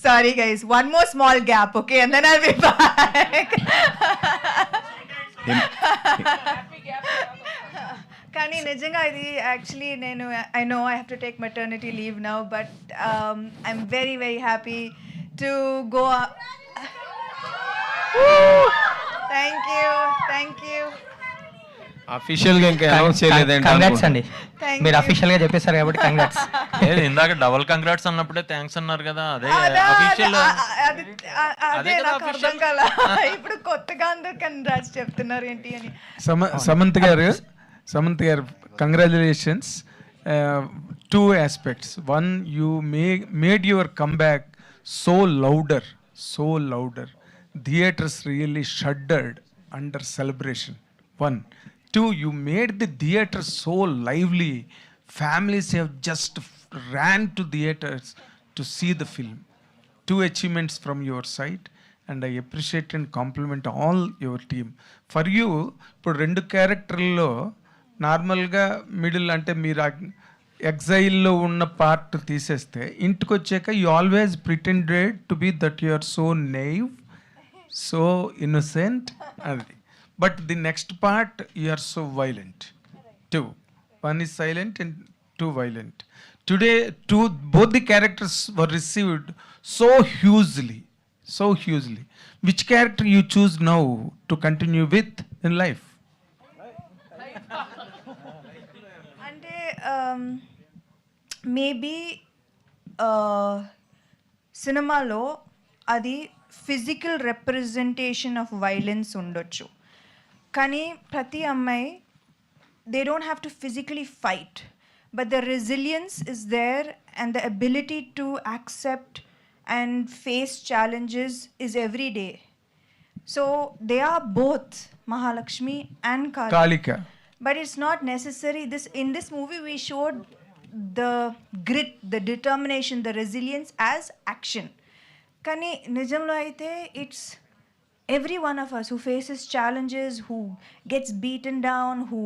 Sorry guys, one more small gap, okay, and then I'll be back. కానీ నిజంగా ఇది actually నేను I know I have to take maternity leave now, but I'm very very happy to go. Thank you. Official గా ఇంకా announce చేయలేదండి. Congrats అండి, మీరు official గా చెప్పేశారు కాబట్టి కంగ్రాట్స్. ఇందాక డబుల్ కంగ్రాట్స్ అన్నప్పుడే థ్యాంక్స్ అన్నారు కదా, అదే అఫీషియల్. అదే నాకు అర్థం కాల, ఇప్పుడు కొత్తగా అందరు కంగ్రాట్స్ చెప్తున్నారు ఏంటి అని. సమంత్ గారు congratulations. Two aspects. One, you made your comeback so louder. Theaters really shuddered under celebration. One. Two, you made the theater so lively. Families have just ran to theaters to see the film. Two achievements from your side, and I appreciate and compliment all your team. For you, ఇప్పుడు 2 క్యారెక్టర్లో నార్మల్గా middle అంటే మీరు ఎగ్జైల్లో ఉన్న part తీసేస్తే ఇంటికి వచ్చాక you always pretended to be that you are so naive, so innocent అది. But the next part you are so violent. Two. One is silent and two violent. Today, both the characters were received so hugely. Which character you choose now to continue with in life? అంటే maybe సినిమాలో అది physical representation of violence ఉండొచ్చు, కానీ ప్రతి అమ్మాయి they don't have to physically fight, but the resilience is there and the ability to accept and face challenges is every day. So they are both Mahalakshmi and Kalika. But it's not necessary. In this movie we showed the grit, the determination, the resilience as action. Kani nijamlo aithe it's every one of us who faces challenges, who gets beaten down, who